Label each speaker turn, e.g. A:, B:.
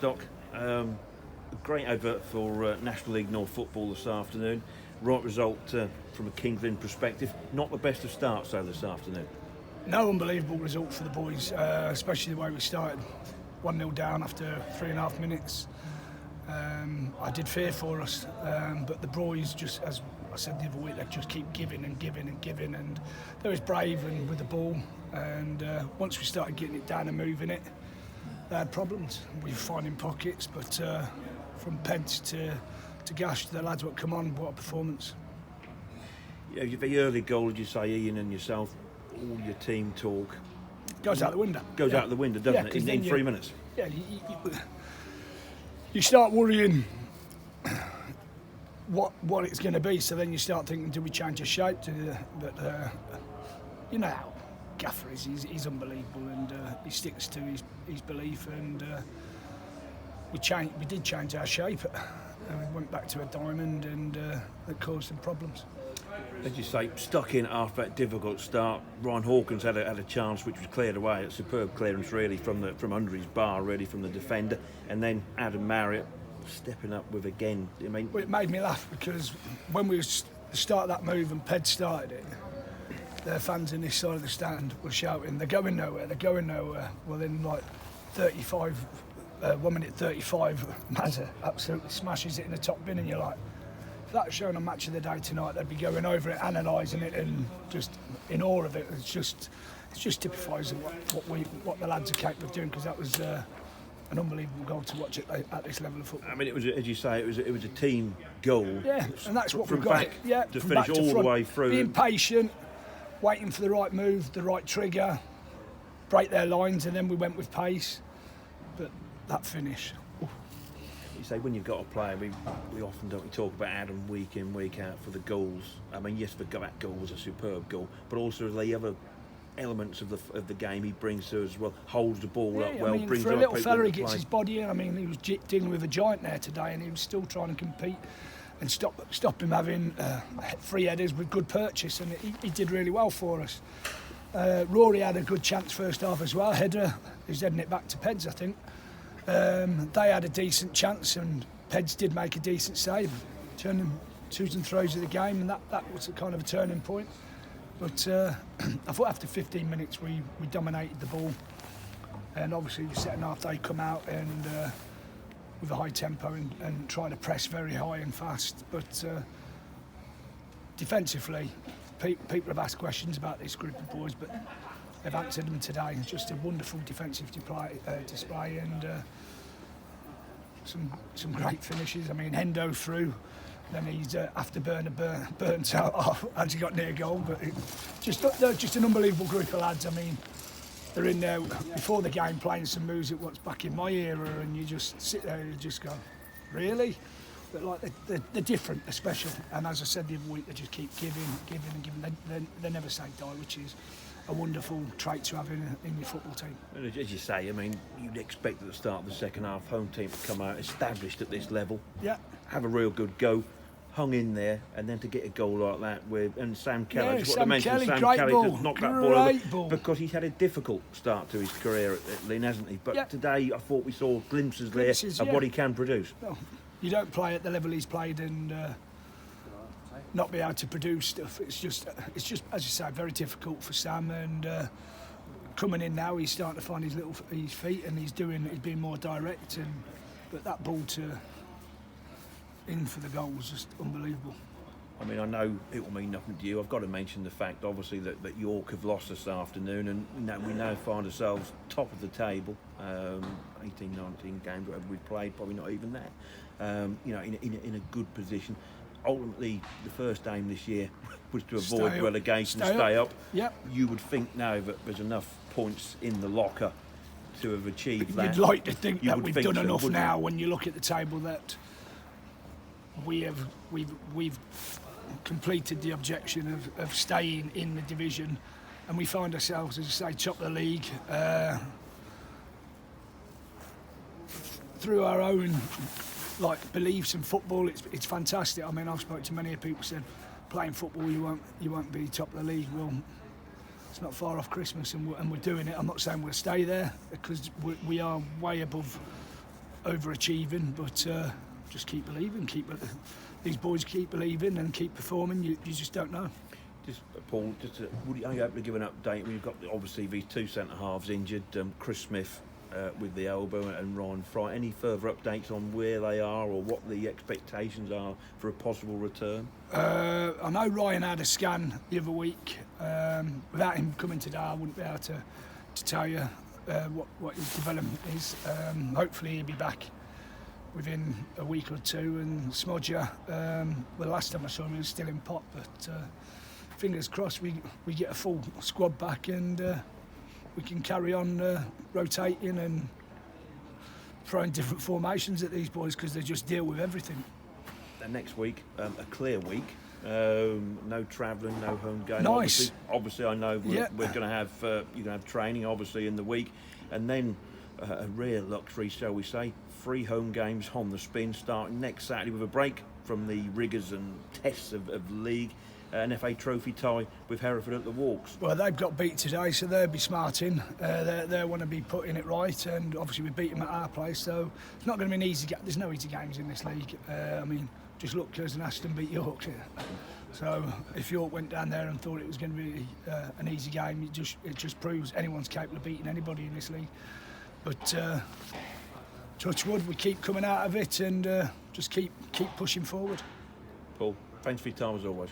A: Doc, a great advert for National League North football this afternoon. Right result from a Kings Lynn perspective. Not the best of starts though this afternoon.
B: No, unbelievable result for the boys, especially the way we started. 1-0 down after 3.5 minutes. I did fear for us, but the boys, just as I said the other week, they just keep giving and giving and giving, and they was brave and with the ball. And once we started getting it down and moving it, they had problems. We were finding pockets, but from Peds to Gash, the lads what come on, what a performance.
A: Yeah, the early goal, as you say, Ian and yourself, all your team talk
B: Goes out the window.
A: Goes out the window, doesn't it? In 3 minutes.
B: Yeah, you start worrying what it's going to be. So then you start thinking, do we change our shape? But you know how Gaffer is. He's unbelievable, and he sticks to his belief. And we did change our shape. We went back to a diamond, and it caused some problems.
A: As you say, stuck in after that difficult start. Ryan Hawkins had a chance which was cleared away. A superb clearance really from under his bar, really from the defender, and then Adam Marriott stepping up with again. I mean,
B: well, it made me laugh because when we started that move and Ped started it, their fans in this side of the stand were shouting, "They're going nowhere! They're going nowhere!" Well, in like 1 minute 35, Mazza absolutely smashes it in the top bin, and you're like, if that was shown on Match of the Day tonight, they'd be going over it, analysing it, and just in awe of it. It just typifies what the lads are capable of doing, because that was an unbelievable goal to watch at this level of football.
A: I mean, it was, as you say, it was a team goal.
B: Yeah, and that's what
A: from
B: we've got.
A: Back
B: yeah,
A: to
B: from
A: finish
B: back to
A: all
B: front,
A: the way through.
B: Being patient, waiting for the right move, the right trigger, break their lines, and then we went with pace. But that finish.
A: You say when you've got a player, we often don't talk about Adam week in, week out for the goals. I mean, yes, that goal was a superb goal, but also the other elements of the game he brings to us as well. Holds the ball up well, brings
B: for a
A: up
B: little
A: people
B: fella, he
A: into
B: gets
A: play.
B: his body in. I mean, he was dealing with a giant there today, and he was still trying to compete and stop him having free headers with good purchase, and he did really well for us. Rory had a good chance first half as well. Header, who's heading it back to Peds, I think. They had a decent chance, and Peds did make a decent save, turning twos and throws of the game, and that was a kind of a turning point. But I thought after 15 minutes we dominated the ball, and obviously the second half they come out and with a high tempo and try to press very high and fast. But defensively, people have asked questions about this group of boys, but they've answered them today. It's just a wonderful defensive display and some great finishes. I mean, Hendo through, then he's afterburner burnt out as he got near goal. But they're just an unbelievable group of lads. I mean, they're in there before the game playing some moves at what's back in my era, and you just sit there and you just go, really? But like they're different, they're special. And as I said the other week, they just keep giving and giving. They never say die, which is a wonderful trait to have in your football team.
A: And as you say, I mean, you'd expect at the start of the second half, home team to come out established at this level, have a real good go, hung in there, and then to get a goal like that and Sam Kelly, just what I mentioned, Sam Kelly to knock that ball over because he's had a difficult start to his career at Lynn, hasn't he? But today I thought we saw glimpses there of what he can produce.
B: Well, you don't play at the level he's played and not be able to produce stuff. It's just as you say, very difficult for Sam. And coming in now, he's starting to find his feet, and he's being more direct. But that ball in for the goal was just unbelievable.
A: I mean, I know it will mean nothing to you. I've got to mention the fact, obviously, that York have lost this afternoon, and we now find ourselves top of the table. 18, 19 games whatever we've played, probably not even that. In a good position. Ultimately, the first aim this year was to avoid relegation, stay up.
B: Yep.
A: You would think now that there's enough points in the locker to have achieved that.
B: You'd like to think that we've done
A: so,
B: enough now. When you look at the table, that we've completed the objection of staying in the division, and we find ourselves, as I say, top of the league through our own beliefs in football. It's fantastic. I mean, I've spoken to many people who said playing football you won't be top of the league. Well, it's not far off Christmas, and we're doing it. I'm not saying we'll stay there, because we are way above overachieving, but just keep believing, these boys keep believing and keep performing. You just don't know.
A: Just Paul, are you able to give an update? We've got obviously these two centre halves injured, Chris Smith with the elbow and Ryan Fry. Any further updates on where they are or what the expectations are for a possible return?
B: I know Ryan had a scan the other week. Without him coming today, I wouldn't be able to tell you what his development is. Hopefully he'll be back within a week or two. And Smodger, the last time I saw him, he was still in pot, but fingers crossed we get a full squad back and we can carry on rotating and throwing different formations at these boys, because they just deal with everything.
A: And next week, a clear week. No travelling, no home game.
B: Nice.
A: Obviously, I know we're going to have have training obviously in the week, and then a rare luxury, shall we say, 3 home games on the spin starting next Saturday with a break from the rigours and tests of league. An FA Trophy tie with Hereford at the Walks.
B: Well, they've got beat today, so they'll be smarting. They want to be putting it right, and obviously we beat them at our place, so it's not going to be an easy game. There's no easy games in this league. I mean, just look, as an Aston beat York. So if York went down there and thought it was going to be an easy game, it just proves anyone's capable of beating anybody in this league. But touch wood, we keep coming out of it and just keep pushing forward.
A: Paul, thanks for your time as always.